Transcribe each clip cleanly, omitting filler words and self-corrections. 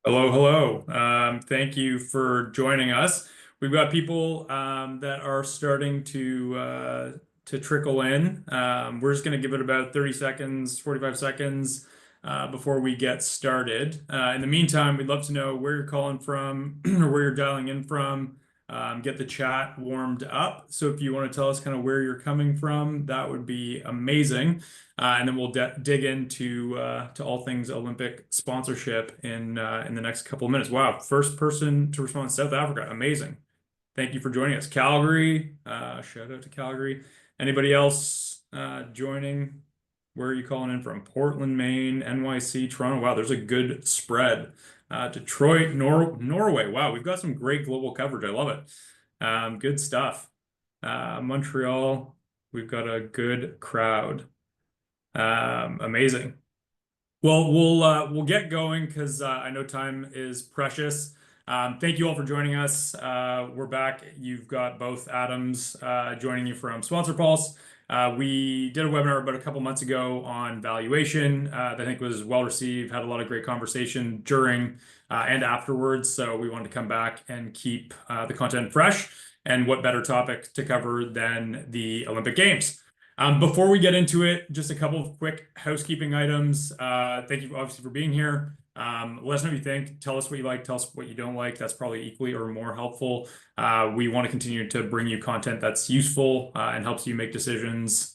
Hello, hello. Thank you for joining us. We've got people that are starting to trickle in. We're just going to give it about 30 seconds, 45 seconds before we get started. In the meantime, we'd love to know where you're calling from or where you're dialing in from. Get the chat warmed up. So if you want to tell us kind of where you're coming from, that would be amazing. And then we'll dig into to all things Olympic sponsorship in the next couple of minutes. Wow, first person to respond, South Africa. Amazing. Thank you for joining us. Calgary, shout out to Calgary. Anybody else joining? Where are you calling in from? Portland, Maine, NYC, Toronto. Wow, there's a good spread. Detroit, Norway. Wow, we've got some great global coverage. I love it. Good stuff. Montreal, we've got a good crowd. Amazing. Well, we'll get going because I know time is precious. Thank you all for joining us. We're back. You've got both Adams joining you from Sponsor Pulse. We did a webinar about a couple months ago on valuation that I think was well received, had a lot of great conversation during and afterwards. So we wanted to come back and keep the content fresh. And what better topic to cover than the Olympic Games? Before we get into it, just a couple of quick housekeeping items. Thank you obviously for being here. Let us know what you think. Tell us what you like. Tell us what you don't like. That's probably equally or more helpful. We want to continue to bring you content that's useful and helps you make decisions.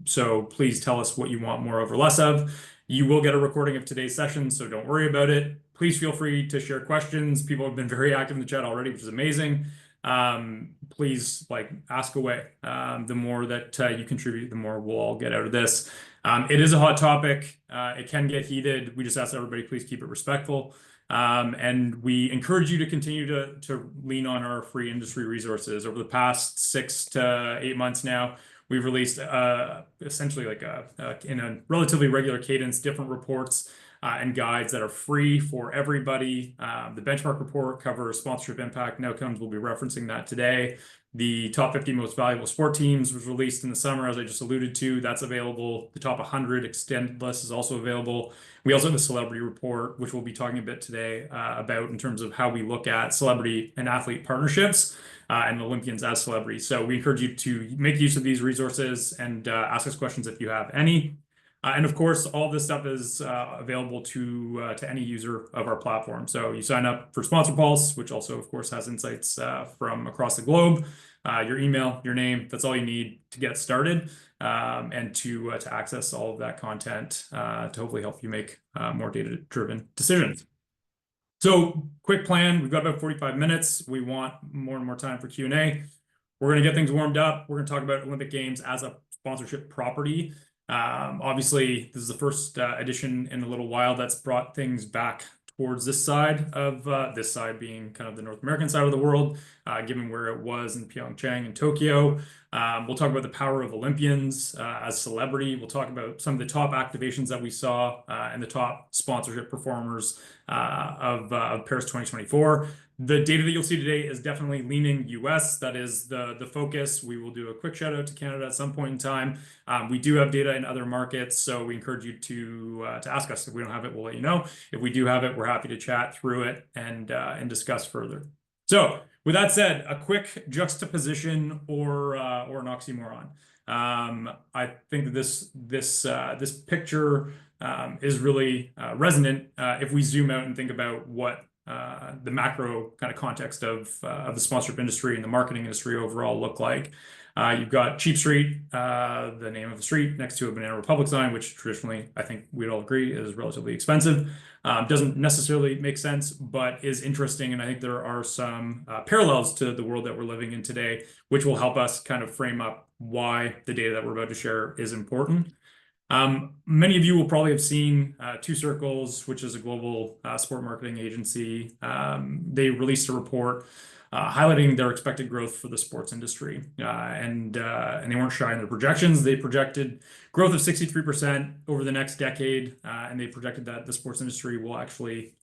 So please tell us what you want more of or less of. You will get a recording of today's session, so don't worry about it. Please feel free to share questions. People have been very active in the chat already, which is amazing. Please ask away. The more that you contribute, the more we'll all get out of this. It is a hot topic. It can get heated. We just ask everybody, please keep it respectful. And we encourage you to continue to lean on our free industry resources. Over the past 6 to 8 months now, we've released essentially in a relatively regular cadence, different reports and guides that are free for everybody. The benchmark report covers sponsorship impact and outcomes. We'll be referencing that today. The top 50 most valuable sport teams was released in the summer, as I just alluded to. That's available. The top 100 extended list is also available. We also have a celebrity report, which we'll be talking a bit today about in terms of how we look at celebrity and athlete partnerships and Olympians as celebrities. So we encourage you to make use of these resources and ask us questions if you have any. And of course, all this stuff is available to any user of our platform. So you sign up for Sponsor Pulse, which also, of course, has insights from across the globe. Your email, your name, that's all you need to get started and to access all of that content to hopefully help you make more data-driven decisions. So quick plan, we've got about 45 minutes. We want more and more time for Q&A. We're going to get things warmed up. We're going to talk about Olympic Games as a sponsorship property. Obviously, this is the first edition in a little while that's brought things back towards this side of this side being kind of the North American side of the world, given where it was in Pyeongchang and Tokyo. We'll talk about the power of Olympians as celebrity. We'll talk about some of the top activations that we saw and the top sponsorship performers of Paris 2024. The data that you'll see today is definitely leaning US. That is the focus. We will do a quick shout out to Canada at some point in time. We do have data in other markets, so we encourage you to ask us. If we don't have it, we'll let you know. If we do have it, we're happy to chat through it and discuss further. So with that said, a quick juxtaposition or an oxymoron. I think that this picture is really resonant if we zoom out and think about what the macro kind of context of the sponsorship industry and the marketing industry overall look like. You've got Cheap Street, the name of the street, next to a Banana Republic sign, which traditionally I think we'd all agree is relatively expensive. Doesn't necessarily make sense, but is interesting. And I think there are some parallels to the world that we're living in today, which will help us kind of frame up why the data that we're about to share is important. Many of you will probably have seen Two Circles, which is a global sport marketing agency. They released a report highlighting their expected growth for the sports industry. And they weren't shy in their projections. They projected growth of 63% over the next decade. And they projected that the sports industry will actually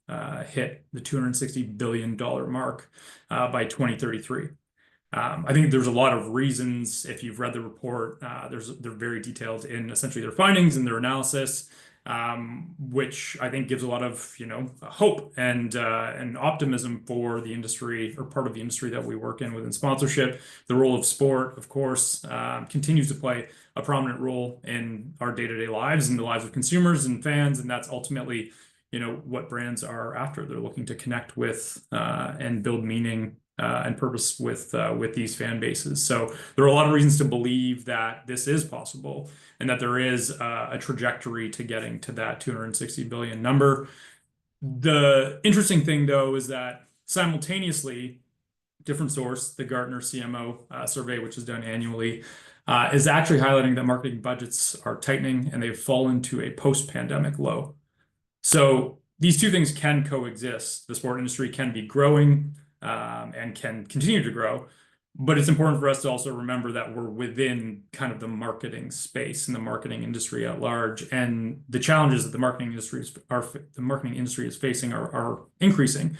hit the $260 billion mark by 2033. I think there's a lot of reasons. If you've read the report, they're very detailed in essentially their findings and their analysis. which I think gives a lot of, hope and optimism for the industry, or part of the industry that we work in within sponsorship. The role of sport, of course, continues to play a prominent role in our day-to-day lives and the lives of consumers and fans, and that's ultimately, what brands are after. They're looking to connect with and build meaning and purpose with these fan bases. So there are a lot of reasons to believe that this is possible and that there is a trajectory to getting to that 260 billion number. The interesting thing, though, is that simultaneously, different source, the Gartner CMO survey, which is done annually, is actually highlighting that marketing budgets are tightening and they've fallen to a post-pandemic low. So these two things can coexist. The sport industry can be growing and can continue to grow, but it's important for us to also remember that we're within kind of the marketing space and the marketing industry at large, and the challenges that the marketing industry is facing are increasing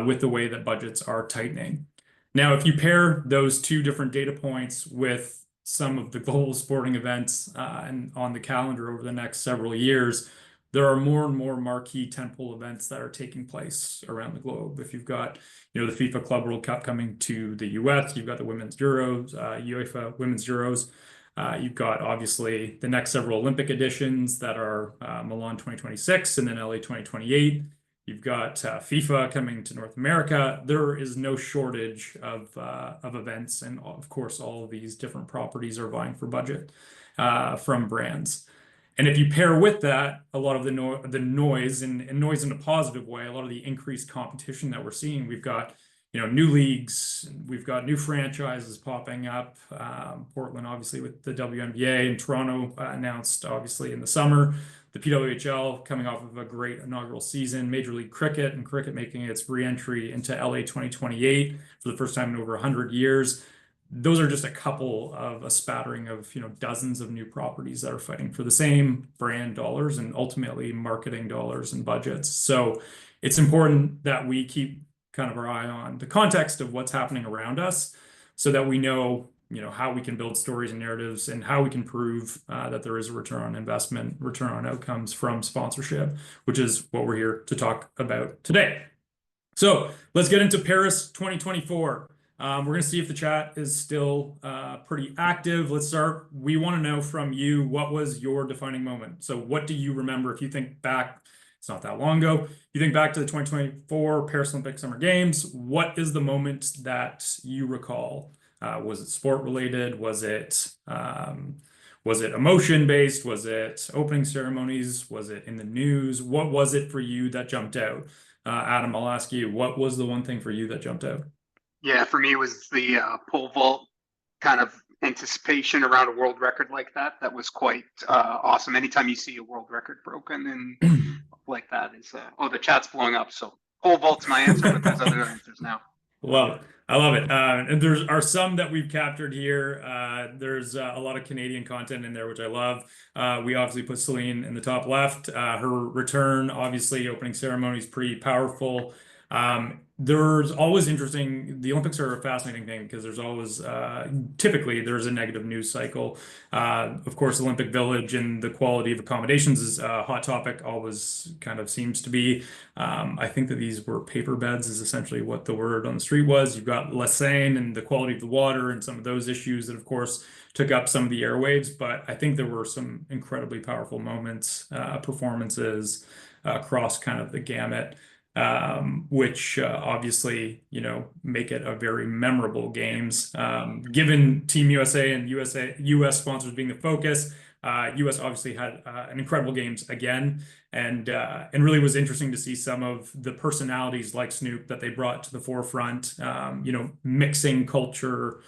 with the way that budgets are tightening. Now, if you pair those two different data points with some of the global sporting events and on the calendar over the next several years, there are more and more marquee tentpole events that are taking place around the globe. If you've got, the FIFA Club World Cup coming to the US, you've got the Women's Euros, UEFA Women's Euros. You've got obviously the next several Olympic editions that are Milan 2026 and then LA 2028. You've got FIFA coming to North America. There is no shortage of events, and of course, all of these different properties are vying for budget from brands. And if you pair with that a lot of the noise, and noise in a positive way, a lot of the increased competition that we're seeing, we've got new leagues, we've got new franchises popping up. Portland, obviously, with the WNBA, and Toronto announced, obviously, in the summer. The PWHL coming off of a great inaugural season, Major League Cricket, and cricket making its re-entry into LA 2028 for the first time in over 100 years. Those are just a couple of a spattering of dozens of new properties that are fighting for the same brand dollars and ultimately marketing dollars and budgets. So it's important that we keep kind of our eye on the context of what's happening around us, so that we know how we can build stories and narratives, and how we can prove that there is a return on investment, return on outcomes from sponsorship, which is what we're here to talk about today. So let's get into Paris 2024. We're going to see if the chat is still pretty active. Let's start. We want to know from you, what was your defining moment? So what do you remember? If you think back, it's not that long ago, you think back to the 2024 Paris Olympic Summer Games, what is the moment that you recall? Was it sport related? Was it emotion based? Was it opening ceremonies? Was it in the news? What was it for you that jumped out? Adam, I'll ask you, what was the one thing for you that jumped out? Yeah, for me, it was the pole vault kind of anticipation around a world record like that. That was quite awesome. Anytime you see a world record broken and like that is, the chat's blowing up. So pole vault's my answer, but there's other answers now. Love it. I love it. And there are some that we've captured here. There's a lot of Canadian content in there, which I love. We obviously put Celine in the top left. Her return, obviously, opening ceremony is pretty powerful. There's always interesting. The Olympics are a fascinating thing because there's always typically there's a negative news cycle. Of course, Olympic Village and the quality of accommodations is a hot topic, always kind of seems to be. I think that these were paper beds is essentially what the word on the street was. You've got La Seine and the quality of the water and some of those issues that, of course, took up some of the airwaves. But I think there were some incredibly powerful moments, performances across kind of the gamut. Which obviously, make it a very memorable games. Given Team USA and US sponsors being the focus, US obviously had an incredible games again, and really was interesting to see some of the personalities like Snoop that they brought to the forefront. Mixing culture,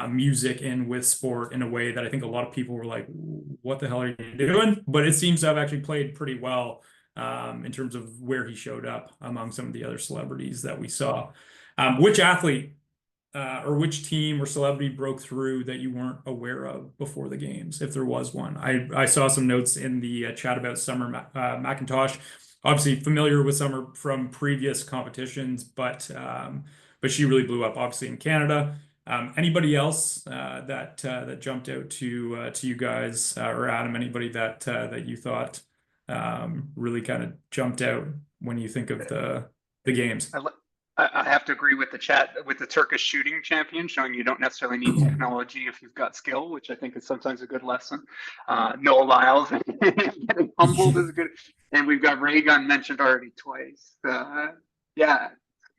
music in with sport in a way that I think a lot of people were like, "What the hell are you doing?" But it seems to have actually played pretty well. In terms of where he showed up among some of the other celebrities that we saw. Which athlete or which team or celebrity broke through that you weren't aware of before the games, if there was one? I saw some notes in the chat about Summer McIntosh. Obviously familiar with Summer from previous competitions, but she really blew up, obviously, in Canada. Anybody else that jumped out to you guys, or Adam, anybody that you thought really kind of jumped out when you think of the games. I have to agree with the chat with the Turkish shooting champion, showing you don't necessarily need technology if you've got skill, which I think is sometimes a good lesson. Noah Lyles getting humbled is good, and we've got Ray Gun mentioned already twice. Yeah,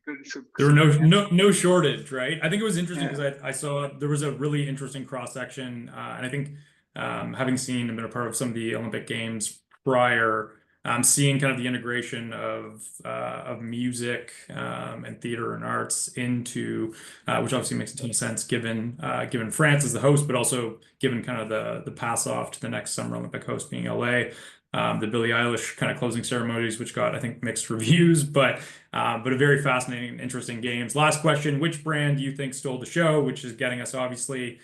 good. There were no shortage, right? I think it was interesting Yeah. because I saw there was a really interesting cross section, and I think having seen and been a part of some of the Olympic Games prior, seeing kind of the integration of music and theater and arts into which obviously makes a ton of sense given France as the host, but also given kind of the pass off to the next Summer Olympic host being LA. The Billie Eilish kind of closing ceremonies, which got, I think, mixed reviews, but a very fascinating, interesting games. Last question: which brand do you think stole the show? Which is getting us obviously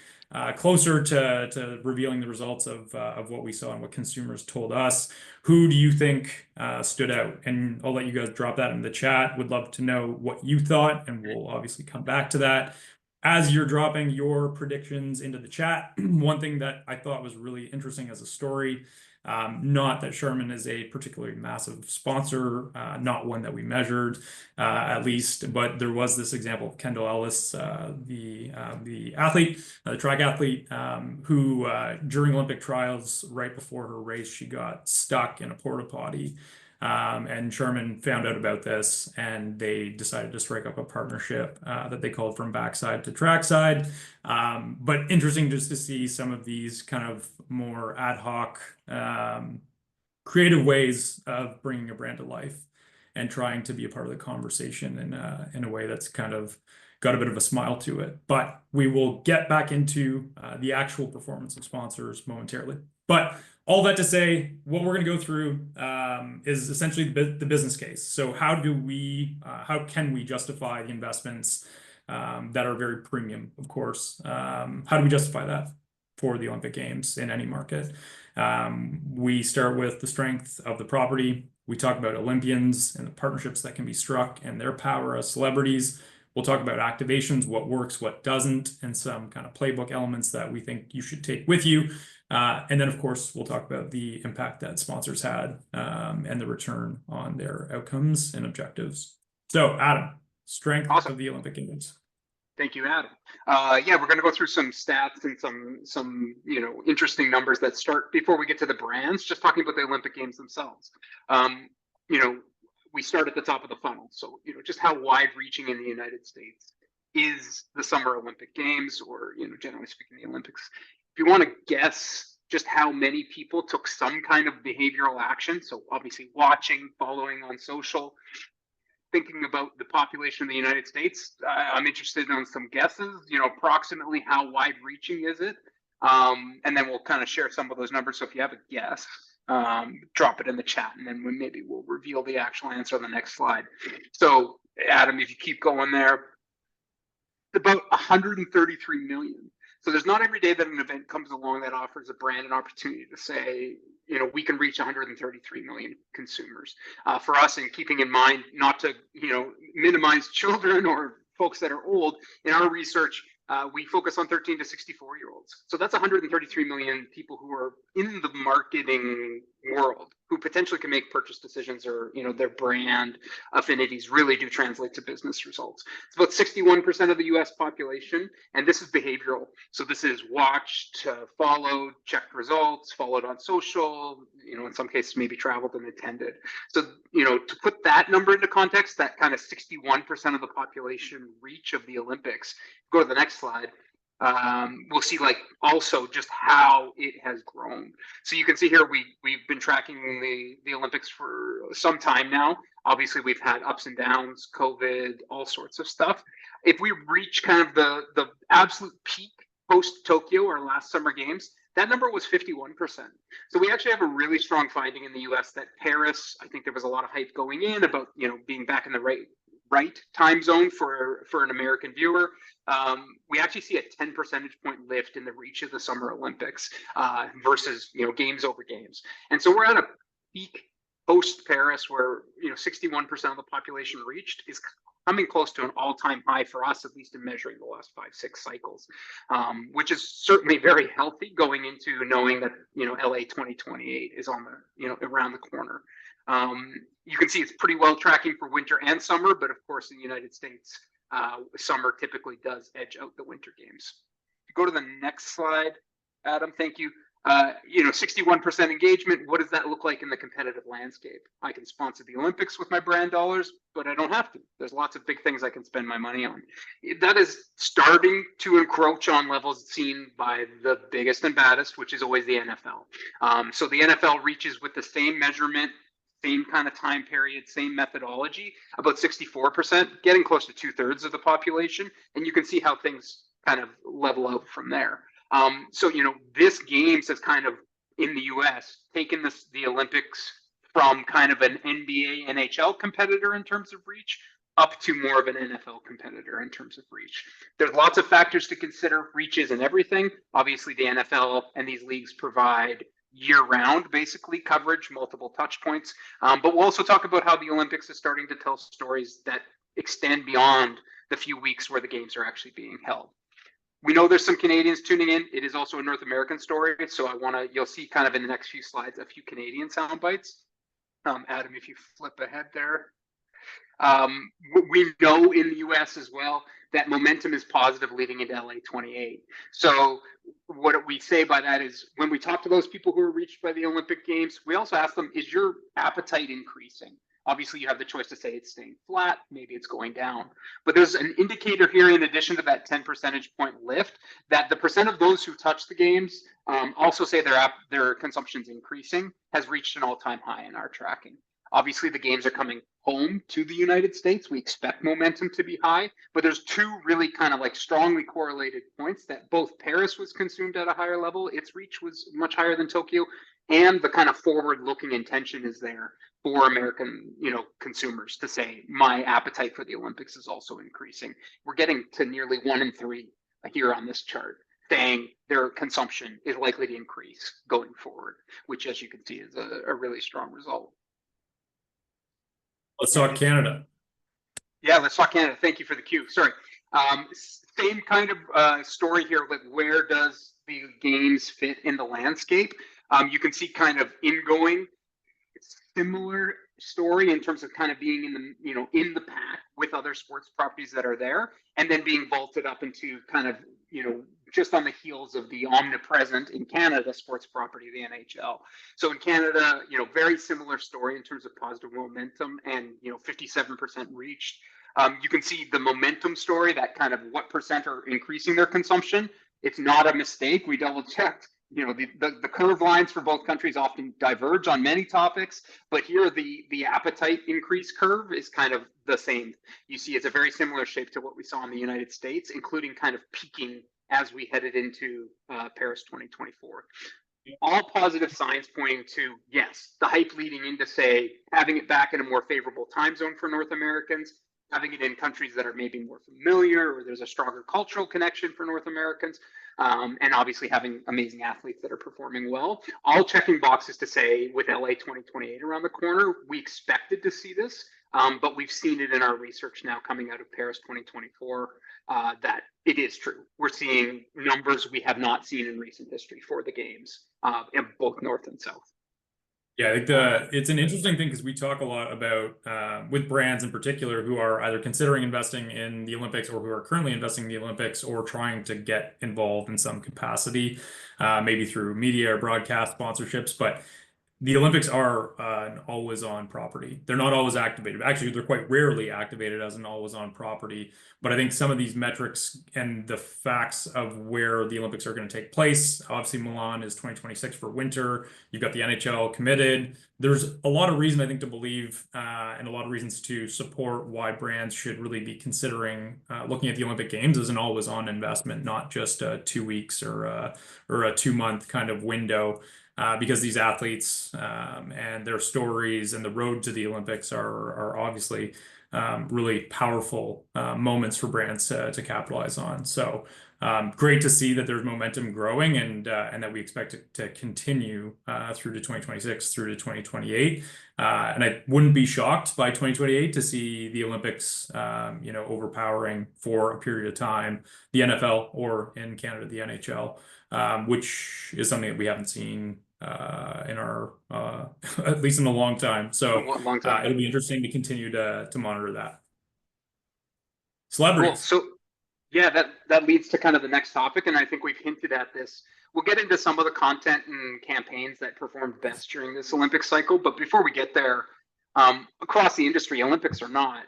closer to revealing the results of what we saw and what consumers told us. Who do you think stood out? And I'll let you guys drop that in the chat. Would love to know what you thought, and we'll obviously come back to that. As you're dropping your predictions into the chat, one thing that I thought was really interesting as a story. Not that Sherman is a particularly massive sponsor, not one that we measured, at least, but there was this example of Kendall Ellis, the athlete, the track athlete, who during Olympic trials, right before her race, she got stuck in a porta potty. And Sherman found out about this, and they decided to strike up a partnership that they called From Backside to Trackside. But interesting just to see some of these kind of more ad hoc, creative ways of bringing a brand to life and trying to be a part of the conversation in a way that's kind of got a bit of a smile to it. But we will get back into the actual performance of sponsors momentarily. But all that to say, what we're going to go through is essentially the business case. So how can we justify the investments that are very premium, of course? How do we justify that for the Olympic Games in any market? We start with the strength of the property. We talk about Olympians and the partnerships that can be struck and their power as celebrities. We'll talk about activations, what works, what doesn't, and some kind of playbook elements that we think you should take with you. And then, of course, we'll talk about the impact that sponsors had and the return on their outcomes and objectives. So, Adam, strength Awesome. of the Olympic Games. Thank you, Adam. Yeah, we're going to go through some stats and some interesting numbers that start before we get to the brands. Just talking about the Olympic Games themselves. We start at the top of the funnel. So just how wide-reaching in the United States is the Summer Olympic Games, or generally speaking, the Olympics. If you want to guess just how many people took some kind of behavioral action, so obviously watching, following on social, thinking about the population of the United States, I'm interested in some guesses. Approximately how wide-reaching is it? And then we'll kind of share some of those numbers. So if you have a guess, drop it in the chat, and then maybe we'll reveal the actual answer on the next slide. So, Adam, if you keep going there, it's about 133 million. So there's not every day that an event comes along that offers a brand an opportunity to say, we can reach 133 million consumers. For us, and keeping in mind not to, minimize children or folks that are old, in our research, we focus on 13 to 64-year-olds. So that's 133 million people who are in the marketing world, who potentially can make purchase decisions, or their brand affinities really do translate to business results. It's about 61% of the US population, and this is behavioral. So this is watched, followed, checked results, followed on social, in some cases maybe traveled and attended. So to put that number into context, that kind of 61% of the population reach of the Olympics. Go to the next slide. We'll see also just how it has grown. So you can see here we've been tracking the Olympics for some time now. Obviously, we've had ups and downs, COVID, all sorts of stuff. If we reach kind of the absolute peak post Tokyo, our last Summer Games, that number was 51%. So we actually have a really strong finding in the US that Paris, I think there was a lot of hype going in about being back in the right time zone for an American viewer. We actually see a 10 percentage point lift in the reach of the Summer Olympics versus games over games. And so we're at a peak post Paris where 61% of the population reached is coming close to an all-time high for us, at least in measuring the last 5-6 cycles, which is certainly very healthy going into knowing that LA 2028 is on the around the corner. You can see it's pretty well tracking for winter and summer, but of course in the United States, summer typically does edge out the winter games. Go to the next slide, Adam. Thank you. 61% engagement. What does that look like in the competitive landscape? I can sponsor the Olympics with my brand dollars, but I don't have to. There's lots of big things I can spend my money on. That is starting to encroach on levels seen by the biggest and baddest, which is always the NFL. So the NFL reaches with the same measurement, same kind of time period, same methodology, about 64%, getting close to 2/3 of the population. And you can see how things kind of level out from there. So, this games has kind of, in the US, taken the Olympics from kind of an NBA, NHL competitor in terms of reach up to more of an NFL competitor in terms of reach. There's lots of factors to consider. Reach isn't everything. Obviously, the NFL and these leagues provide year-round, basically, coverage, multiple touch points. But we'll also talk about how the Olympics is starting to tell stories that extend beyond the few weeks where the games are actually being held. We know there's some Canadians tuning in. It is also a North American story. So you'll see kind of in the next few slides, a few Canadian sound bites. Adam, if you flip ahead there. We know in the US as well that momentum is positive leading into LA 28. So what we say by that is when we talk to those people who are reached by the Olympic Games, we also ask them, is your appetite increasing? Obviously, you have the choice to say it's staying flat, maybe it's going down. But there's an indicator here, in addition to that 10 percentage point lift, that the percent of those who touch the games also say their consumption's increasing, has reached an all-time high in our tracking. Obviously, the games are coming home to the United States. We expect momentum to be high, but there's two really kind of like strongly correlated points: that both Paris was consumed at a higher level, its reach was much higher than Tokyo, and the kind of forward-looking intention is there for American, consumers to say, my appetite for the Olympics is also increasing. We're getting to nearly 1 in 3 here on this chart saying their consumption is likely to increase going forward, which, as you can see, is a really strong result. Let's talk Canada. Yeah, let's talk Canada. Thank you for the cue. Sorry. Same kind of story here. Like, where does the games fit in the landscape? You can see kind of ingoing, similar story in terms of kind of being in the in the pack with other sports properties that are there, and then being vaulted up into kind of just on the heels of the omnipresent in Canada sports property, the NHL. So in Canada, very similar story in terms of positive momentum and 57% reached. You can see the momentum story, that kind of what percent are increasing their consumption. It's not a mistake. We double checked. The curve lines for both countries often diverge on many topics, but here the appetite increase curve is kind of the same. You see it's a very similar shape to what we saw in the United States, including kind of peaking as we headed into Paris 2024. All positive signs pointing to, yes, the hype leading into, say, having it back in a more favorable time zone for North Americans, having it in countries that are maybe more familiar, or there's a stronger cultural connection for North Americans, and obviously having amazing athletes that are performing well. All checking boxes to say, with LA 2028 around the corner, we expected to see this, but we've seen it in our research now coming out of Paris 2024, that it is true. We're seeing numbers we have not seen in recent history for the games, in both North and South. Yeah, I think it's an interesting thing because we talk a lot about with brands in particular who are either considering investing in the Olympics or who are currently investing in the Olympics or trying to get involved in some capacity, maybe through media or broadcast sponsorships. But the Olympics are an always-on property. They're not always activated. Actually, they're quite rarely activated as an always-on property. But I think some of these metrics and the facts of where the Olympics are going to take place, obviously Milan is 2026 for winter. You've got the NHL committed. There's a lot of reason, I think, to believe and a lot of reasons to support why brands should really be considering looking at the Olympic Games as an always-on investment, not just 2 weeks or a 2-month kind of window. Because these athletes and their stories and the road to the Olympics are obviously really powerful moments for brands to capitalize on. So great to see that there's momentum growing and that we expect it to continue through to 2026, through to 2028. And I wouldn't be shocked by 2028 to see the Olympics, overpowering for a period of time the NFL, or in Canada, the NHL, which is something that we haven't seen in our at least in a long time. A So long time. it'll be interesting to continue to monitor that. Cool. Celebrities. So yeah, that leads to kind of the next topic, and I think we've hinted at this. We'll get into some of the content and campaigns that performed best during this Olympic cycle, but before we get there, across the industry, Olympics or not,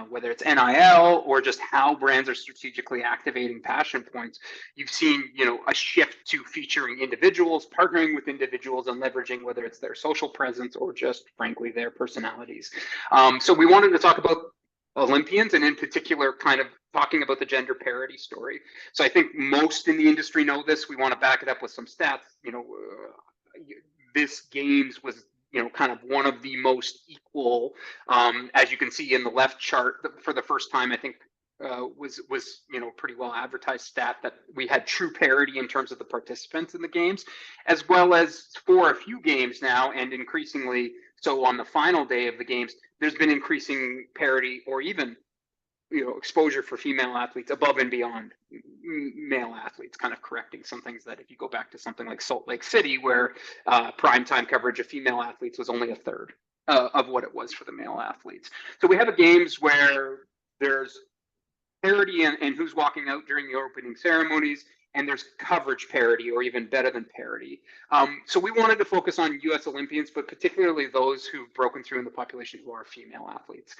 whether it's NIL or just how brands are strategically activating passion points, you've seen, a shift to featuring individuals, partnering with individuals, and leveraging whether it's their social presence or just, frankly, their personalities. So we wanted to talk about Olympians, and in particular, kind of talking about the gender parity story. So I think most in the industry know this. We want to back it up with some stats. This games was, kind of one of the most equal, as you can see in the left chart. For the first time, I think was pretty well advertised stat that we had true parity in terms of the participants in the games, as well as for a few games now, and increasingly so on the final day of the games, there's been increasing parity or even exposure for female athletes above and beyond male athletes, kind of correcting some things that if you go back to something like Salt Lake City, where primetime coverage of female athletes was only a third of what it was for the male athletes. So we have a games where there's parity in who's walking out during the opening ceremonies, and there's coverage parity, or even better than parity. So we wanted to focus on U.S. Olympians, but particularly those who've broken through in the population who are female athletes.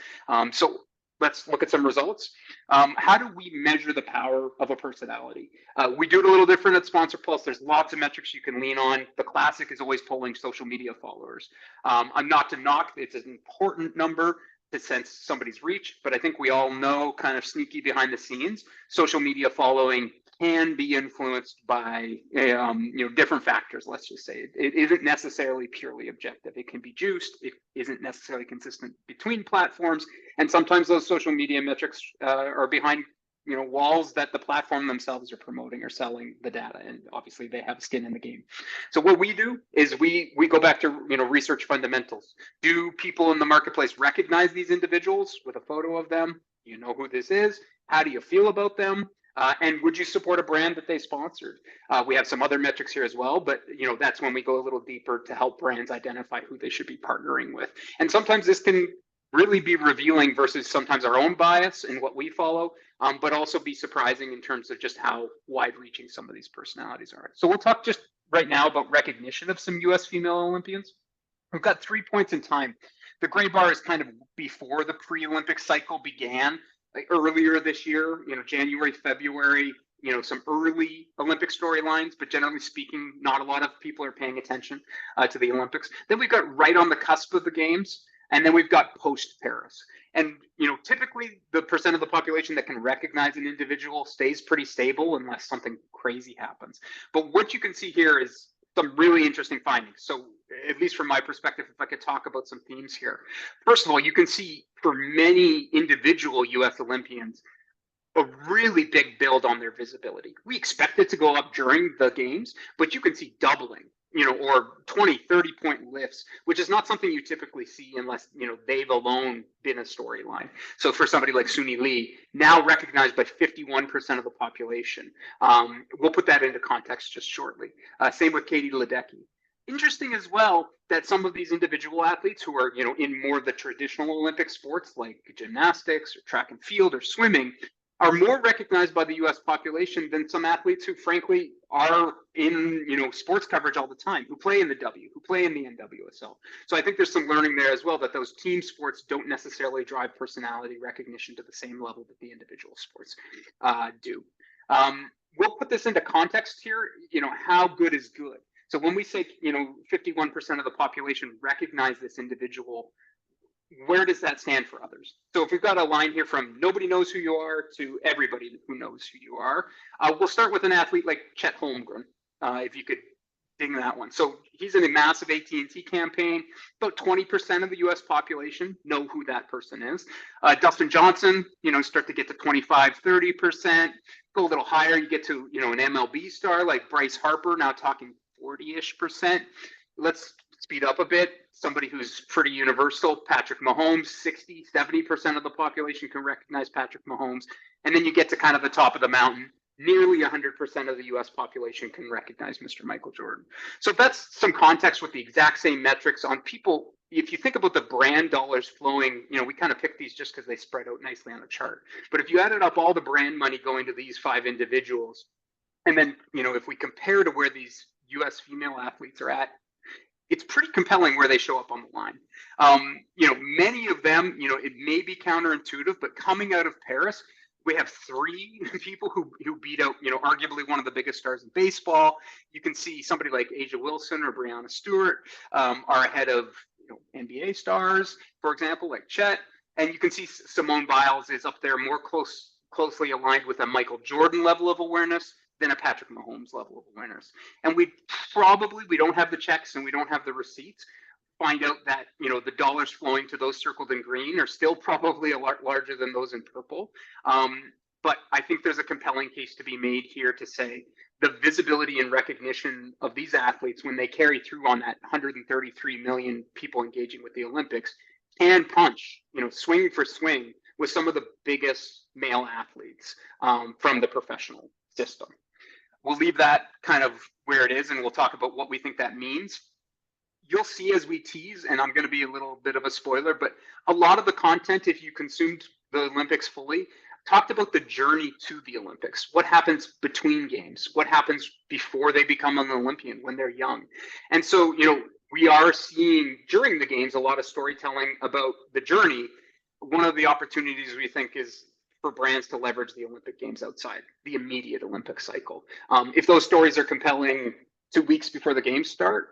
So let's look at some results. How do we measure the power of a personality? We do it a little different at Sponsor Pulse. There's lots of metrics you can lean on. The classic is always polling social media followers. I'm not to knock, it's an important number to sense somebody's reach, but I think we all know, kind of sneaky behind the scenes, social media following can be influenced by different factors. Let's just say it isn't necessarily purely objective. It can be juiced. It isn't necessarily consistent between platforms, and sometimes those social media metrics are behind walls that the platform themselves are promoting or selling the data, and obviously they have skin in the game. So what we do is we go back to research fundamentals. Do people in the marketplace recognize these individuals with a photo of them? You know who this is? How do you feel about them? And would you support a brand that they sponsored? We have some other metrics here as well, but that's when we go a little deeper to help brands identify who they should be partnering with. And sometimes this can really be revealing versus sometimes our own bias in what we follow, but also be surprising in terms of just how wide-reaching some of these personalities are. So we'll talk just right now about recognition of some U.S. female Olympians. We've got 3 points in time. The gray bar is kind of before the pre-Olympic cycle began, like earlier this year, January, February, some early Olympic storylines, but generally speaking, not a lot of people are paying attention to the Olympics. Then we've got right on the cusp of the games, and then we've got post-Paris. And, typically the percent of the population that can recognize an individual stays pretty stable unless something crazy happens. But what you can see here is some really interesting findings. So at least from my perspective, if I could talk about some themes here. First of all, you can see for many individual U.S. Olympians, a really big build on their visibility. We expect it to go up during the games, but you can see doubling, or 20, 30-point lifts, which is not something you typically see unless, they've alone been a storyline. So for somebody like Suni Lee, now recognized by 51% of the population. We'll put that into context just shortly. Same with Katie Ledecky. Interesting as well that some of these individual athletes who are, in more of the traditional Olympic sports like gymnastics or track and field or swimming are more recognized by the U.S. population than some athletes who, frankly, are in, sports coverage all the time, who play in the W, who play in the NWSL. So I think there's some learning there as well, that those team sports don't necessarily drive personality recognition to the same level that the individual sports do. We'll put this into context here, how good is good? So when we say, 51% of the population recognize this individual, where does that stand for others? So if we've got a line here from nobody knows who you are to everybody who knows who you are, we'll start with an athlete like Chet Holmgren. If you could ding that one. So he's in a massive AT&T campaign. About 20% of the US population know who that person is. Dustin Johnson, start to get to 25, 30%. Go a little higher, you get to, an MLB star like Bryce Harper, now talking 40-ish%. Let's speed up a bit. Somebody who's pretty universal, Patrick Mahomes, 60, 70% of the population can recognize Patrick Mahomes. And then you get to kind of the top of the mountain. Nearly 100% of the US population can recognize Mr. Michael Jordan. So that's some context with the exact same metrics on people. If you think about the brand dollars flowing, we kind of picked these just because they spread out nicely on a chart. But if you added up all the brand money going to these 5 individuals, and then, if we compare to where these US female athletes are at, it's pretty compelling where they show up on the line. Many of them, it may be counterintuitive, but coming out of Paris, we have 3 people who beat out, arguably one of the biggest stars in baseball. You can see somebody like Asia Wilson or Breanna Stewart are ahead of NBA stars, for example, like Chet. And you can see Simone Biles is up there more closely aligned with a Michael Jordan level of awareness than a Patrick Mahomes level of awareness. And we don't have the checks and we don't have the receipts. Find out that the dollars flowing to those circled in green are still probably a lot larger than those in purple. But I think there's a compelling case to be made here to say the visibility and recognition of these athletes when they carry through on that 133 million people engaging with the Olympics can punch, swing for swing with some of the biggest male athletes from the professional system. We'll leave that kind of where it is, and we'll talk about what we think that means. You'll see as we tease, and I'm going to be a little bit of a spoiler, but a lot of the content, if you consumed the Olympics fully, talked about the journey to the Olympics. What happens between games? What happens before they become an Olympian when they're young? And so, we are seeing during the games a lot of storytelling about the journey. One of the opportunities we think is for brands to leverage the Olympic Games outside the immediate Olympic cycle. If those stories are compelling 2 weeks before the games start,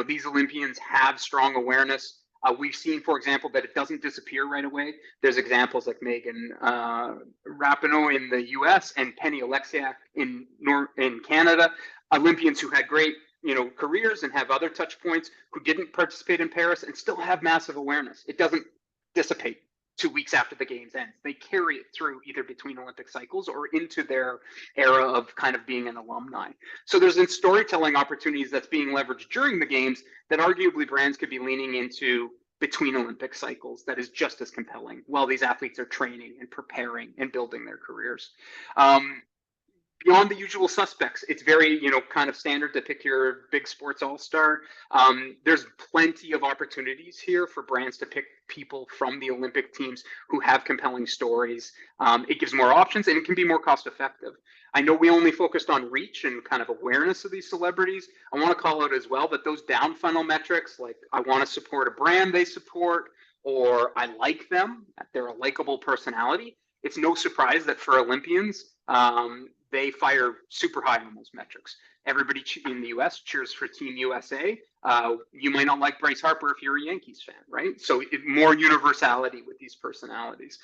these Olympians have strong awareness. We've seen, for example, that it doesn't disappear right away. There's examples like Megan Rapinoe in the US and Penny Oleksiak in Canada, Olympians who had great careers and have other touch points who didn't participate in Paris and still have massive awareness. It doesn't dissipate 2 weeks after the games end. They carry it through either between Olympic cycles or into their era of kind of being an alumni. So there's storytelling opportunities that's being leveraged during the games that arguably brands could be leaning into between Olympic cycles that is just as compelling while these athletes are training and preparing and building their careers. Beyond the usual suspects, it's very, kind of standard to pick your big sports all-star. There's plenty of opportunities here for brands to pick people from the Olympic teams who have compelling stories. It gives more options and it can be more cost-effective. I know we only focused on reach and kind of awareness of these celebrities. I want to call out as well that those down funnel metrics, like I want to support a brand they support, or I like them, they're a likable personality. It's no surprise that for Olympians, they fire super high on those metrics. Everybody in the US cheers for Team USA. You might not like Bryce Harper if you're a Yankees fan, right? So more universality with these personalities.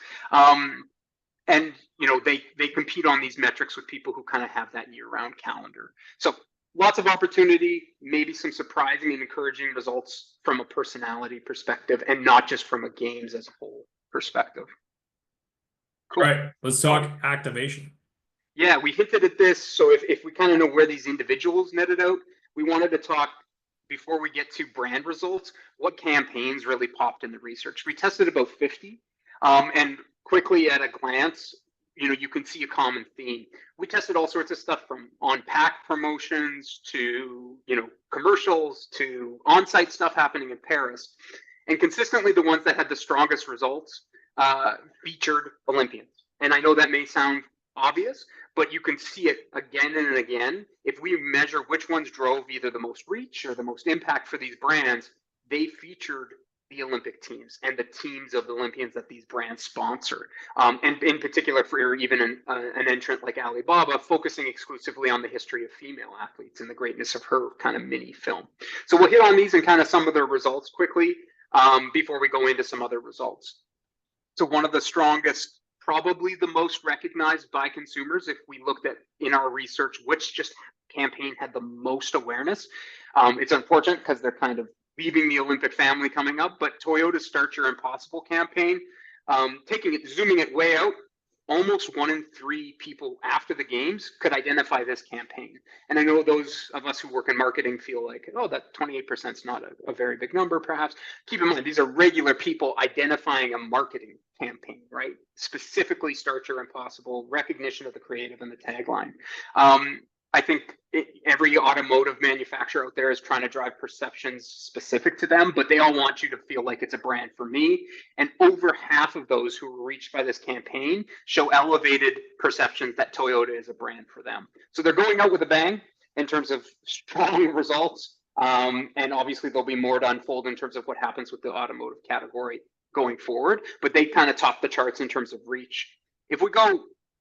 And they compete on these metrics with people who kind of have that year-round calendar. So lots of opportunity, maybe some surprising and encouraging results from a personality perspective and not just from a games as a whole perspective. Cool. All right, let's talk activation. Yeah, we hinted at this. So if we kind of know where these individuals netted out, we wanted to talk, before we get to brand results, what campaigns really popped in the research. We tested about 50, and quickly at a glance, you can see a common theme. We tested all sorts of stuff from on-pack promotions to, commercials to on-site stuff happening in Paris. And consistently, the ones that had the strongest results featured Olympians. And I know that may sound obvious, but you can see it again and again. If we measure which ones drove either the most reach or the most impact for these brands, they featured the Olympic teams and the teams of the Olympians that these brands sponsored. And in particular, for even an entrant like Alibaba, focusing exclusively on the history of female athletes and the greatness of her kind of mini film. So we'll hit on these and kind of some of the results quickly before we go into some other results. So one of the strongest, probably the most recognized by consumers, if we looked at in our research, which just campaign had the most awareness. It's unfortunate because they're kind of leaving the Olympic family coming up, but Toyota's Start Your Impossible campaign, zooming it way out, almost 1 in 3 people after the games could identify this campaign. And I know those of us who work in marketing feel like, oh, that 28% is not a very big number, perhaps. Keep in mind, these are regular people identifying a marketing campaign, right? Specifically Start Your Impossible, recognition of the creative and the tagline. I think every automotive manufacturer out there is trying to drive perceptions specific to them, but they all want you to feel like it's a brand for me. And over half of those who were reached by this campaign show elevated perceptions that Toyota is a brand for them. So they're going out with a bang in terms of strong results. And obviously there'll be more to unfold in terms of what happens with the automotive category going forward, but they kind of top the charts in terms of reach. If we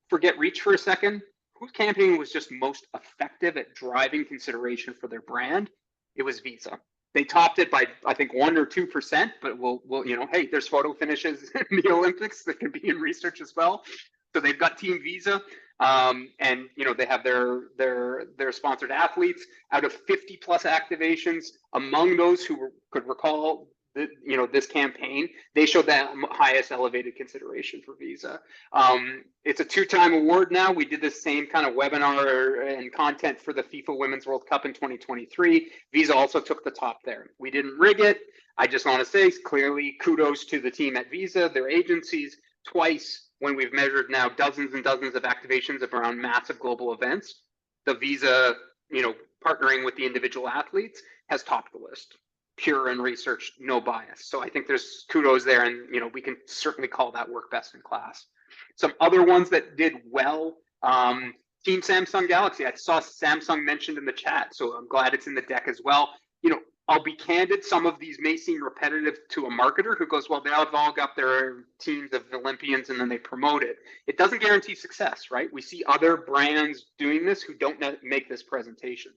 forget reach for a second, whose campaign was just most effective at driving consideration for their brand? It was Visa. They topped it by, I think, 1 or 2%, but we'll hey, there's photo finishes in the Olympics that can be in research as well. So they've got Team Visa, and they have their sponsored athletes. Out of 50 plus activations, among those who could recall this campaign, they showed that highest elevated consideration for Visa. It's a 2-time award now. We did the same kind of webinar and content for the FIFA Women's World Cup in 2023. Visa also took the top there. We didn't rig it. I just want to say clearly kudos to the team at Visa, their agencies. Twice when we've measured now dozens and dozens of activations around massive global events, the Visa, partnering with the individual athletes has topped the list. Pure and research, no bias. So I think there's kudos there, and we can certainly call that work best in class. Some other ones that did well, Team Samsung Galaxy. I saw Samsung mentioned in the chat, so I'm glad it's in the deck as well. I'll be candid, some of these may seem repetitive to a marketer who goes, well, they've all got their teams of Olympians and then they promote it. It doesn't guarantee success, right? We see other brands doing this who don't make this presentation.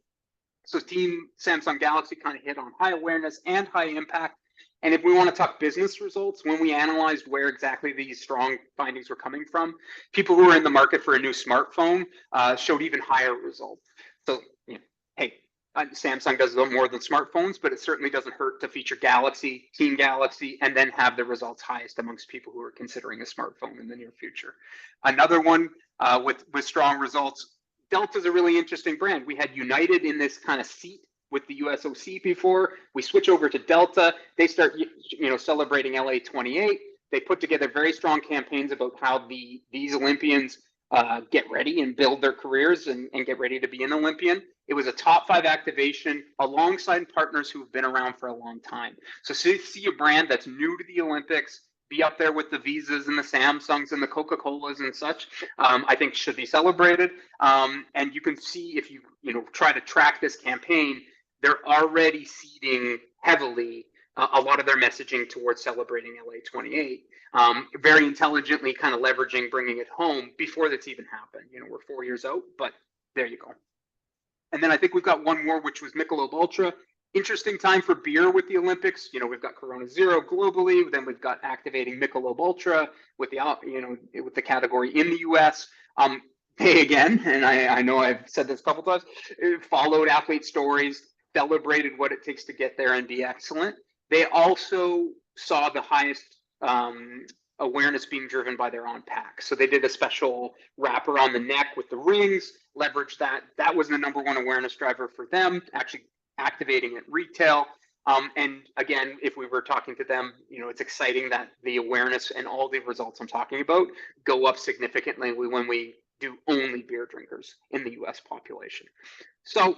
So Team Samsung Galaxy kind of hit on high awareness and high impact. And if we want to talk business results, when we analyzed where exactly these strong findings were coming from, people who are in the market for a new smartphone showed even higher results. So, hey, Samsung does a little more than smartphones, but it certainly doesn't hurt to feature Galaxy, Team Galaxy, and then have the results highest amongst people who are considering a smartphone in the near future. Another one with strong results, Delta's a really interesting brand. We had United in this kind of seat with the USOC before. We switch over to Delta. They start, celebrating LA 28. They put together very strong campaigns about how these Olympians get ready and build their careers and get ready to be an Olympian. It was a top 5 activation alongside partners who've been around for a long time. So see a brand that's new to the Olympics, be up there with the Visas and the Samsungs and the Coca-Colas and such, I think should be celebrated. And you can see if you try to track this campaign, they're already seeding heavily a lot of their messaging towards celebrating LA 28. Very intelligently kind of leveraging, bringing it home before that's even happened. We're 4 years out, but there you go. And then I think we've got one more, which was Michelob Ultra. Interesting time for beer with the Olympics. We've got Corona Zero globally. Then we've got activating Michelob Ultra with the category in the US. They again, and I know I've said this a couple times, followed athlete stories, celebrated what it takes to get there and be excellent. They also saw the highest awareness being driven by their on-pack. So they did a special wrap around the neck with the rings, leveraged that. That was the #1 awareness driver for them, actually activating at retail. And again, if we were talking to them, it's exciting that the awareness and all the results I'm talking about go up significantly when we do only beer drinkers in the US population. So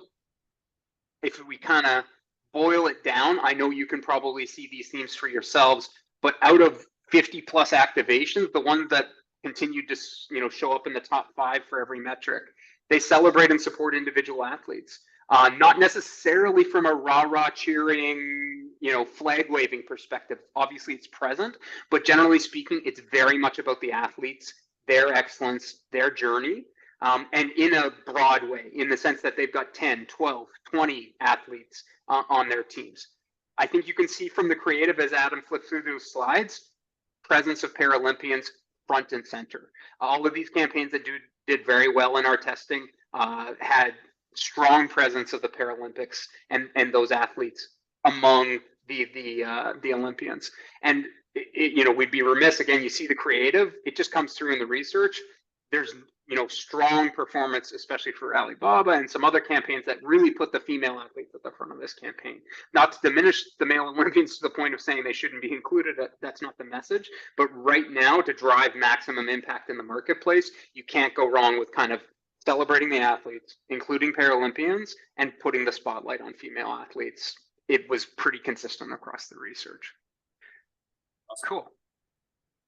if we kind of boil it down, I know you can probably see these themes for yourselves, but out of 50 plus activations, the ones that continued to show up in the top 5 for every metric, they celebrate and support individual athletes. Not necessarily from a rah-rah cheering, flag waving perspective. Obviously it's present, but generally speaking, it's very much about the athletes, their excellence, their journey, and in a broad way, in the sense that they've got 10, 12, 20 athletes on their teams. I think you can see from the creative as Adam flips through those slides, presence of Paralympians front and center. All of these campaigns that did very well in our testing had strong presence of the Paralympics and those athletes among the Olympians. And we'd be remiss, again, you see the creative, it just comes through in the research. There's strong performance, especially for Alibaba and some other campaigns that really put the female athletes at the front of this campaign. Not to diminish the male Olympians to the point of saying they shouldn't be included. That's not the message. But right now, to drive maximum impact in the marketplace, you can't go wrong with kind of celebrating the athletes, including Paralympians, and putting the spotlight on female athletes. It was pretty consistent across the research. Cool.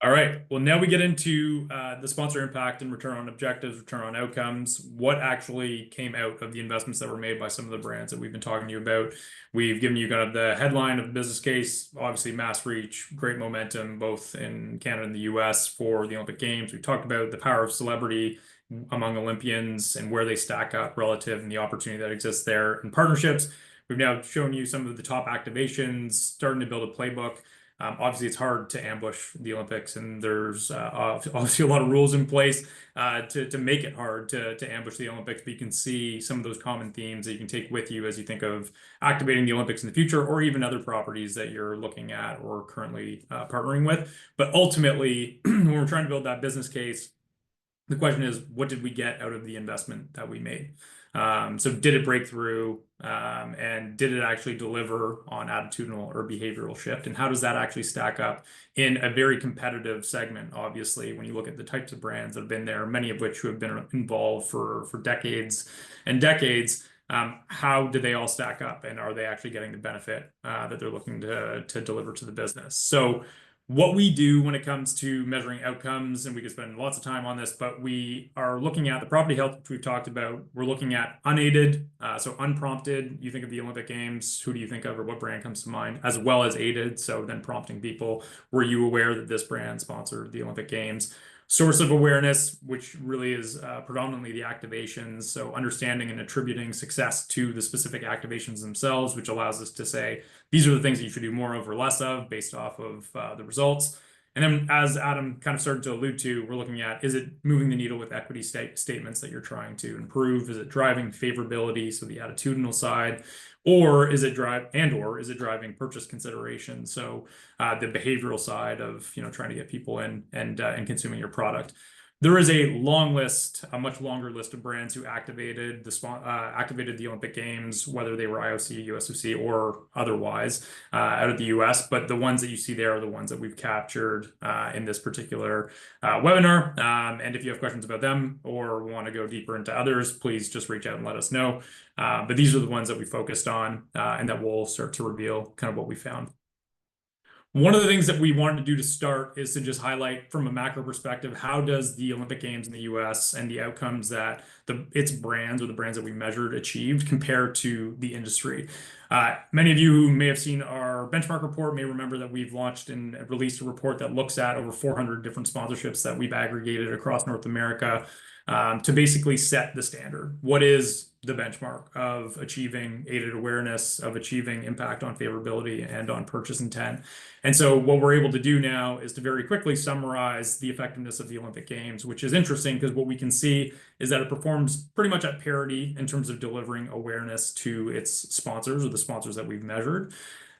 All right. Well, now we get into the sponsor impact and return on objectives, return on outcomes. What actually came out of the investments that were made by some of the brands that we've been talking to you about? We've given you kind of the headline of the business case, obviously mass reach, great momentum, both in Canada and the US for the Olympic Games. We've talked about the power of celebrity among Olympians and where they stack up relative and the opportunity that exists there in partnerships. We've now shown you some of the top activations, starting to build a playbook. Obviously, it's hard to ambush the Olympics, and there's obviously a lot of rules in place to make it hard to ambush the Olympics. But you can see some of those common themes that you can take with you as you think of activating the Olympics in the future, or even other properties that you're looking at or currently partnering with. But ultimately, when we're trying to build that business case, the question is, what did we get out of the investment that we made? So did it break through, and did it actually deliver on attitudinal or behavioral shift? And how does that actually stack up in a very competitive segment? Obviously, when you look at the types of brands that have been there, many of which who have been involved for decades and decades, how do they all stack up, and are they actually getting the benefit that they're looking to deliver to the business? So what we do when it comes to measuring outcomes, and we could spend lots of time on this, but we are looking at the property health, which we've talked about. We're looking at unaided, so unprompted. You think of the Olympic Games, who do you think of, or what brand comes to mind? As well as aided, so then prompting people, were you aware that this brand sponsored the Olympic Games? Source of awareness, which really is predominantly the activations, so understanding and attributing success to the specific activations themselves, which allows us to say, these are the things that you should do more of or less of based off of the results. And then, as Adam kind of started to allude to, we're looking at, is it moving the needle with equity statements that you're trying to improve? Is it driving favorability, so the attitudinal side? Or is it driving purchase consideration? So the behavioral side of trying to get people in and consuming your product. There is a long list, a much longer list of brands who activated the Olympic Games, whether they were IOC, USOC, or otherwise out of the US. But the ones that you see there are the ones that we've captured in this particular webinar. And if you have questions about them or want to go deeper into others, please just reach out and let us know. But these are the ones that we focused on and that will start to reveal kind of what we found. One of the things that we wanted to do to start is to just highlight from a macro perspective, how does the Olympic Games in the US and the outcomes that its brands or the brands that we measured achieved compare to the industry. Many of you who may have seen our benchmark report may remember that we've launched and released a report that looks at over 400 different sponsorships that we've aggregated across North America to basically set the standard. What is the benchmark of achieving aided awareness, of achieving impact on favorability and on purchase intent? And so what we're able to do now is to very quickly summarize the effectiveness of the Olympic Games, which is interesting because what we can see is that it performs pretty much at parity in terms of delivering awareness to its sponsors or the sponsors that we've measured.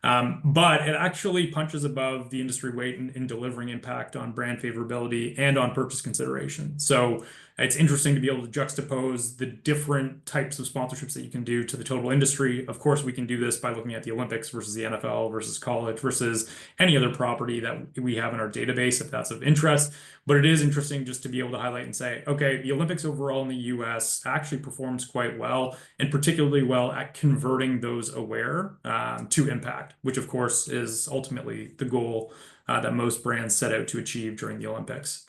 But it actually punches above the industry weight in delivering impact on brand favorability and on purchase consideration. So it's interesting to be able to juxtapose the different types of sponsorships that you can do to the total industry. Of course, we can do this by looking at the Olympics versus the NFL versus college versus any other property that we have in our database, if that's of interest. But it is interesting just to be able to highlight and say, okay, the Olympics overall in the US actually performs quite well, and particularly well at converting those aware to impact, which of course is ultimately the goal that most brands set out to achieve during the Olympics.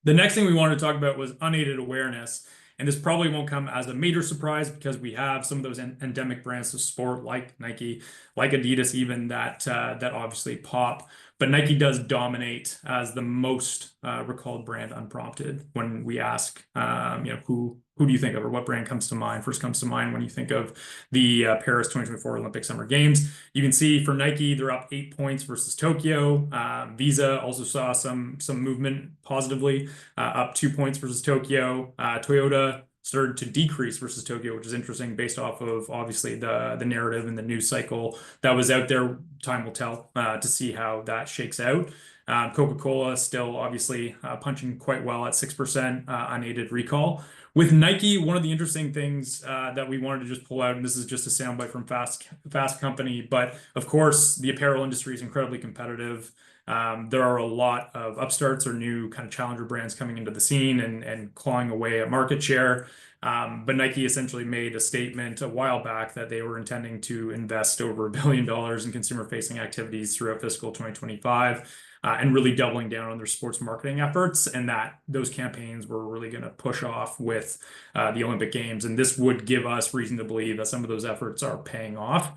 The next thing we wanted to talk about was unaided awareness. And this probably won't come as a major surprise because we have some of those endemic brands of sport like Nike, like Adidas even, that obviously pop. But Nike does dominate as the most recalled brand unprompted when we ask, who do you think of, or what brand comes to mind, first comes to mind when you think of the Paris 2024 Olympic Summer Games. You can see for Nike, they're up 8 points versus Tokyo. Visa also saw some movement positively, up 2 points versus Tokyo. Toyota started to decrease versus Tokyo, which is interesting based off of obviously the narrative and the news cycle that was out there. Time will tell to see how that shakes out. Coca-Cola still obviously punching quite well at 6% unaided recall. With Nike, one of the interesting things that we wanted to just pull out, and this is just a soundbite from Fast Company, but of course, the apparel industry is incredibly competitive. There are a lot of upstarts or new kind of challenger brands coming into the scene and clawing away at market share. But Nike essentially made a statement a while back that they were intending to invest over $1 billion in consumer-facing activities throughout fiscal 2025. And really doubling down on their sports marketing efforts, and that those campaigns were really going to push off with the Olympic Games. And this would give us reason to believe that some of those efforts are paying off.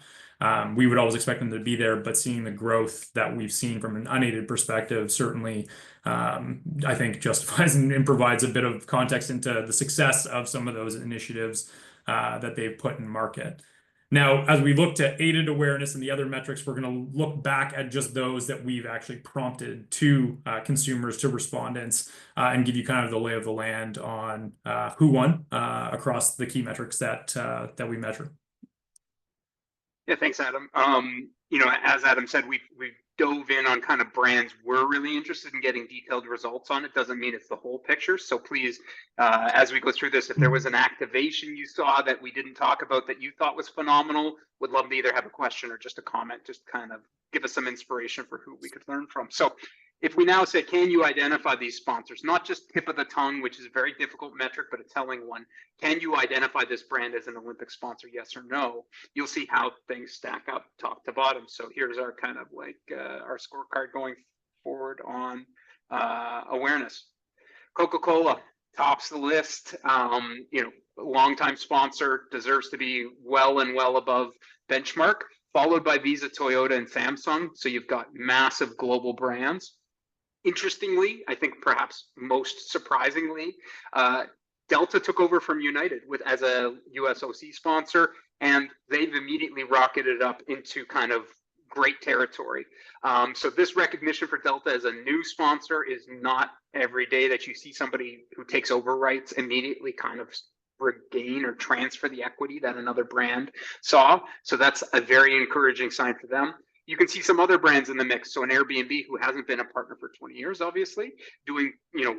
We would always expect them to be there, but seeing the growth that we've seen from an unaided perspective certainly, I think, justifies and provides a bit of context into the success of some of those initiatives that they've put in market. Now, as we look to aided awareness and the other metrics, we're going to look back at just those that we've actually prompted to consumers, to respondents, and give you kind of the lay of the land on who won across the key metrics that we measure. Yeah, thanks, Adam. As Adam said, we've dove in on kind of brands we're really interested in getting detailed results on. It doesn't mean it's the whole picture. So please, as we go through this, if there was an activation you saw that we didn't talk about that you thought was phenomenal, would love to either have a question or just a comment, just kind of give us some inspiration for who we could learn from. So if we now say, can you identify these sponsors? Not just tip of the tongue, which is a very difficult metric, but a telling one. Can you identify this brand as an Olympic sponsor? Yes or no? You'll see how things stack up top to bottom. So here's our kind of like our scorecard going forward on awareness. Coca-Cola tops the list. Longtime sponsor, deserves to be well above benchmark, followed by Visa, Toyota, and Samsung. So you've got massive global brands. Interestingly, I think perhaps most surprisingly, Delta took over from United as a USOC sponsor, and they've immediately rocketed up into kind of great territory. So this recognition for Delta as a new sponsor is not every day that you see somebody who takes over rights immediately kind of regain or transfer the equity that another brand saw. So that's a very encouraging sign for them. You can see some other brands in the mix. So an Airbnb, who hasn't been a partner for 20 years, obviously, doing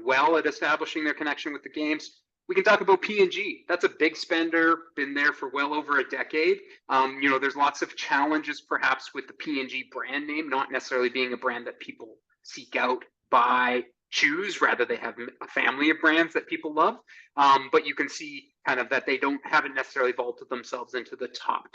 well at establishing their connection with the games. We can talk about P&G. That's a big spender, been there for well over a decade. There's lots of challenges perhaps with the P&G brand name, not necessarily being a brand that people seek out, buy, choose. Rather, they have a family of brands that people love. But you can see kind of that they haven't necessarily vaulted themselves into the top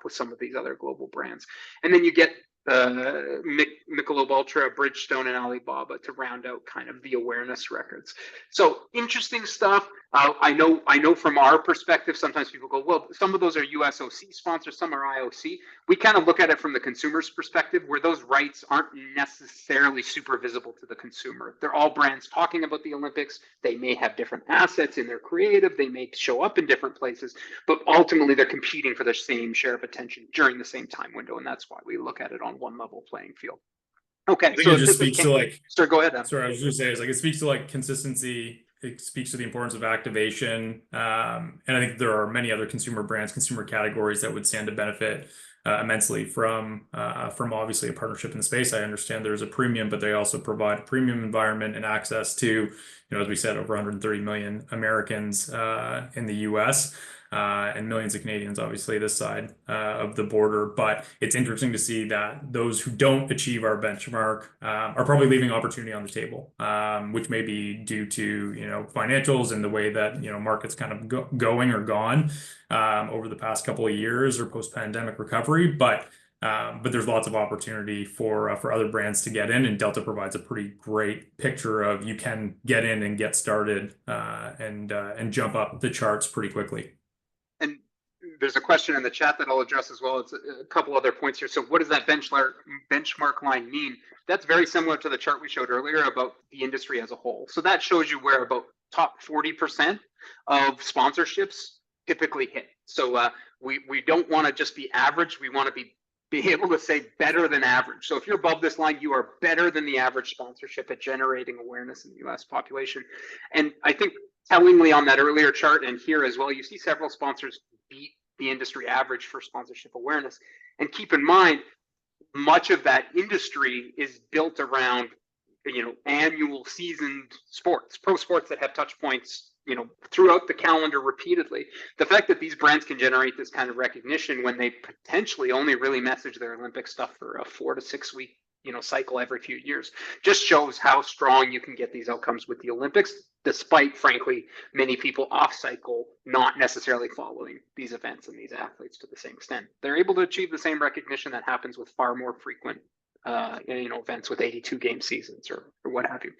with some of these other global brands. And then you get Michelob Ultra, Bridgestone, and Alibaba to round out kind of the awareness records. So interesting stuff. I know from our perspective, sometimes people go, well, some of those are USOC sponsors, some are IOC. We kind of look at it from the consumer's perspective, where those rights aren't necessarily super visible to the consumer. They're all brands talking about the Olympics. They may have different assets in their creative. They may show up in different places, but ultimately they're competing for the same share of attention during the same time window. And that's why we look at it on one level playing field. Okay. So it just speaks to like, sir, go ahead. Sorry, I was just saying, it speaks to like consistency. It speaks to the importance of activation. And I think there are many other consumer brands, consumer categories that would stand to benefit immensely from obviously a partnership in the space. I understand there's a premium, but they also provide a premium environment and access to, as we said, over 130 million Americans in the US. And millions of Canadians, obviously, this side of the border. But it's interesting to see that those who don't achieve our benchmark are probably leaving opportunity on the table, which may be due to financials and the way that markets kind of going or gone over the past couple of years or post-pandemic recovery. But there's lots of opportunity for other brands to get in, and Delta provides a pretty great picture of you can get in and get started and jump up the charts pretty quickly. And there's a question in the chat that I'll address as well. It's a couple other points here. So what does that benchmark line mean? That's very similar to the chart we showed earlier about the industry as a whole. So that shows you where about top 40% of sponsorships typically hit. So we don't want to just be average. We want to be able to say better than average. So if you're above this line, you are better than the average sponsorship at generating awareness in the US population. And I think Tellingly on that earlier chart and here as well, you see several sponsors beat the industry average for sponsorship awareness. And keep in mind, much of that industry is built around, annual seasoned sports, pro sports that have touch points, throughout the calendar repeatedly. The fact that these brands can generate this kind of recognition when they potentially only really message their Olympic stuff for a 4 to 6 week, cycle every few years just shows how strong you can get these outcomes with the Olympics, despite, frankly, many people off cycle not necessarily following these events and these athletes to the same extent. They're able to achieve the same recognition that happens with far more frequent events with 82 game seasons or what have you.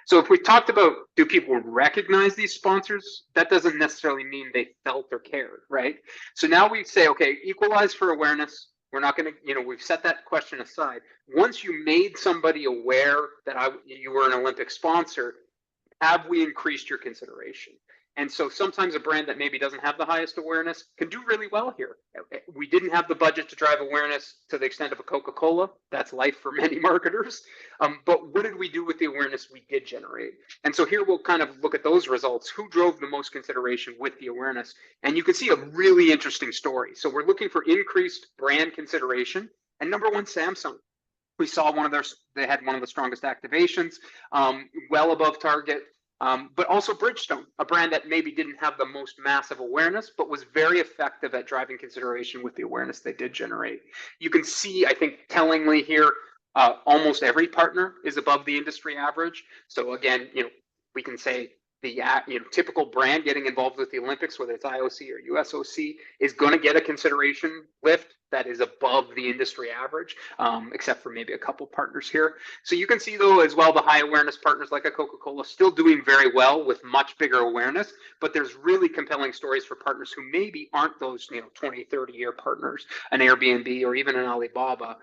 So if we talked about, do people recognize these sponsors? That doesn't necessarily mean they felt or cared, right? So now we say, okay, equalize for awareness. We're not going to, we've set that question aside. Once you made somebody aware that you were an Olympic sponsor, have we increased your consideration? And so sometimes a brand that maybe doesn't have the highest awareness can do really well here. We didn't have the budget to drive awareness to the extent of a Coca-Cola. That's life for many marketers. But what did we do with the awareness we did generate? And so here we'll kind of look at those results. Who drove the most consideration with the awareness? And you can see a really interesting story. So we're looking for increased brand consideration. And number one, Samsung. We saw they had one of the strongest activations, well above target. But also Bridgestone, a brand that maybe didn't have the most massive awareness, but was very effective at driving consideration with the awareness they did generate. You can see, I think, tellingly here, almost every partner is above the industry average. So again, we can say the typical brand getting involved with the Olympics, whether it's IOC or USOC, is going to get a consideration lift that is above the industry average, except for maybe a couple partners here. So you can see, though, as well, the high awareness partners like a Coca-Cola still doing very well with much bigger awareness, but there's really compelling stories for partners who maybe aren't those 20, 30-year partners, an Airbnb or even an Alibaba,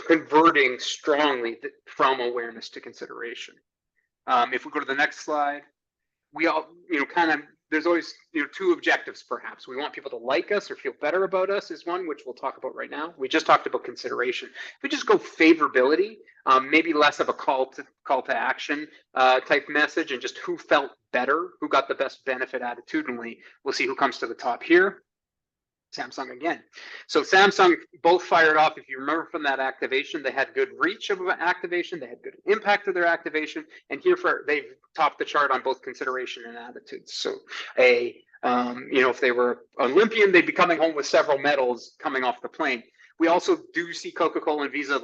converting strongly from awareness to consideration. If we go to the next slide, we all, there's always, two objectives, perhaps. We want people to like us or feel better about us is one, which we'll talk about right now. We just talked about consideration. If we just go favorability, maybe less of a call to action type message and just who felt better, who got the best benefit attitudinally. We'll see who comes to the top here. Samsung again. So Samsung both fired off. If you remember from that activation, they had good reach of activation, they had good impact of their activation, and here they've topped the chart on both consideration and attitudes. So if they were Olympian, they'd be coming home with several medals coming off the plane. We also do see Coca-Cola and Visa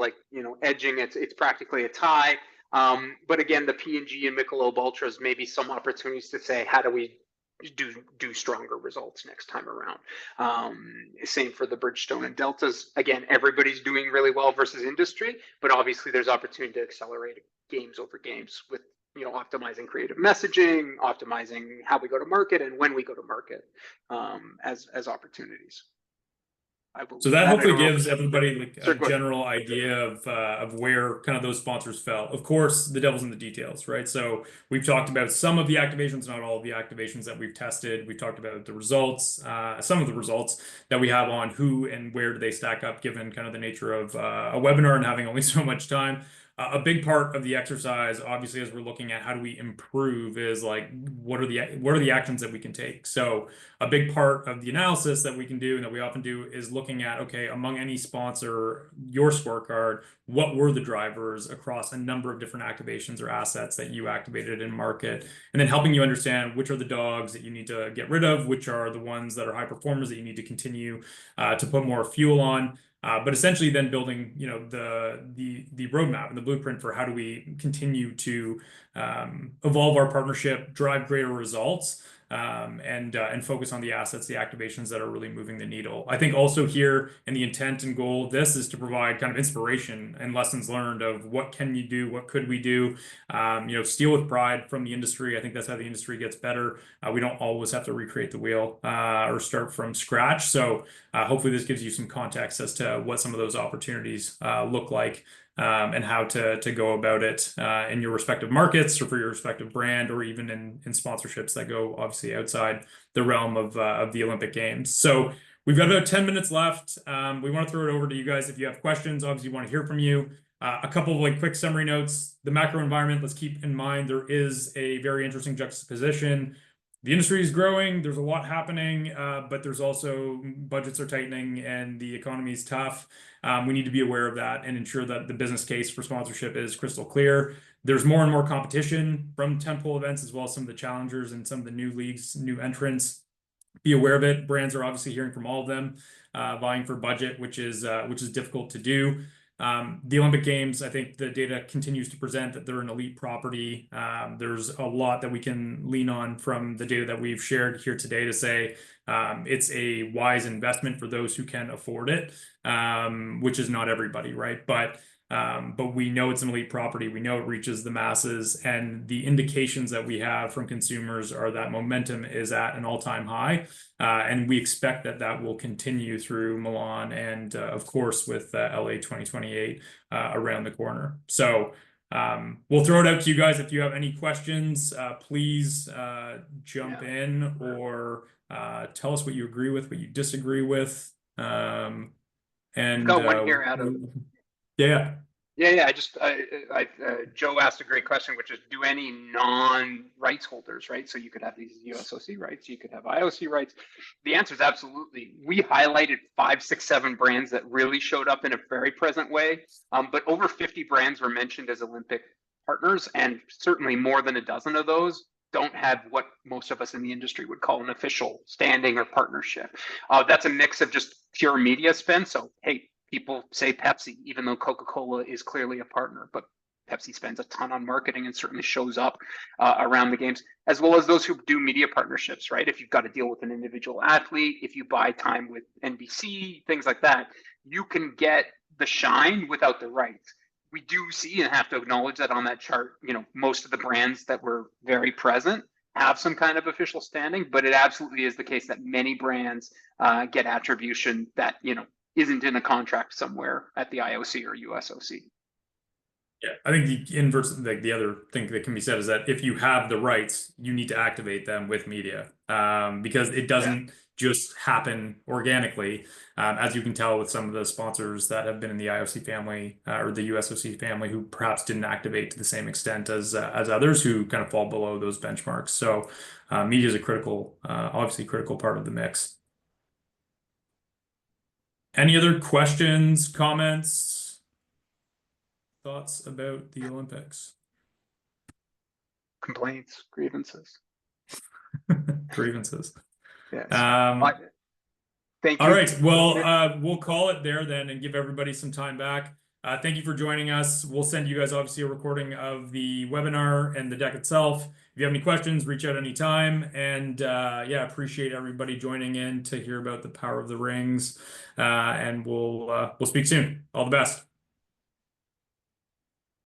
edging. It's practically a tie. But again, the P&G and Michelob Ultras may be some opportunities to say, how do we do stronger results next time around? Same for the Bridgestone and Deltas. Again, everybody's doing really well versus industry, but obviously there's opportunity to accelerate games over games with optimizing creative messaging, optimizing how we go to market and when we go to market as opportunities. So that hopefully gives everybody a general idea of where kind of those sponsors fell. Of course, the devil's in the details, right? So we've talked about some of the activations, not all of the activations that we've tested. We've talked about the results, some of the results that we have on who and where do they stack up, given kind of the nature of a webinar and having only so much time. A big part of the exercise, obviously, as we're looking at how do we improve, is what are the actions that we can take. So a big part of the analysis that we can do and that we often do is looking at, okay, among any sponsor, your scorecard, what were the drivers across a number of different activations or assets that you activated in market, and then helping you understand which are the dogs that you need to get rid of, which are the ones that are high performers that you need to continue to put more fuel on. But essentially then building, the roadmap and the blueprint for how do we continue to evolve our partnership, drive greater results, and focus on the assets, the activations that are really moving the needle. I think also here, and the intent and goal of this is to provide kind of inspiration and lessons learned of what can you do, what could we do, steal with pride from the industry. I think that's how the industry gets better. We don't always have to recreate the wheel or start from scratch. So hopefully this gives you some context as to what some of those opportunities look like. And how to go about it in your respective markets or for your respective brand, or even in sponsorships that go obviously outside the realm of the Olympic Games. So we've got about 10 minutes left. We want to throw it over to you guys if you have questions. Obviously, we want to hear from you. A couple of quick summary notes. The macro environment, let's keep in mind there is a very interesting juxtaposition the industry is growing. There's a lot happening, but there's also budgets are tightening and the economy is tough. We need to be aware of that and ensure that the business case for sponsorship is crystal clear. There's more and more competition from tentpole events, as well as some of the challengers and some of the new leagues, new entrants. Be aware of it. Brands are obviously hearing from all of them, vying for budget, which is difficult to do. The Olympic Games, I think the data continues to present that they're an elite property. There's a lot that we can lean on from the data that we've shared here today to say it's a wise investment for those who can afford it, which is not everybody, right? But we know it's an elite property. We know it reaches the masses, and the indications that we have from consumers are that momentum is at an all-time high. And we expect that that will continue through Milan and, of course, with LA 2028 around the corner. So we'll throw it out to you guys. If you have any questions, please jump in or tell us what you agree with, what you disagree with. And Got one here, Adam. Yeah. Joe asked a great question, which is, do any non-rights holders, right? So you could have these USOC rights, you could have IOC rights. The answer is absolutely. We highlighted 5, 6, 7 brands that really showed up in a very present way, but over 50 brands were mentioned as Olympic partners, and certainly more than a dozen of those don't have what most of us in the industry would call an official standing or partnership. That's a mix of just pure media spend. So, hey, people say Pepsi, even though Coca-Cola is clearly a partner, but Pepsi spends a ton on marketing and certainly shows up around the games, as well as those who do media partnerships, right? If you've got to deal with an individual athlete, if you buy time with NBC, things like that, you can get the shine without the rights. We do see and have to acknowledge that on that chart, most of the brands that were very present have some kind of official standing, but it absolutely is the case that many brands get attribution that, isn't in a contract somewhere at the IOC or USOC. Yeah, I think the inverse, like the other thing that can be said is that if you have the rights, you need to activate them with media, because it doesn't just happen organically, as you can tell with some of the sponsors that have been in the IOC family or the USOC family who perhaps didn't activate to the same extent as others who kind of fall below those benchmarks. So media is a obviously critical part of the mix. Any other questions, comments, thoughts about the Olympics? Complaints, grievances. Grievances. Yes. Thank you. All right. Well, we'll call it there then and give everybody some time back. Thank you for joining us. We'll send you guys obviously a recording of the webinar and the deck itself. If you have any questions, reach out anytime. And appreciate everybody joining in to hear about the power of the rings. And we'll speak soon. All the best.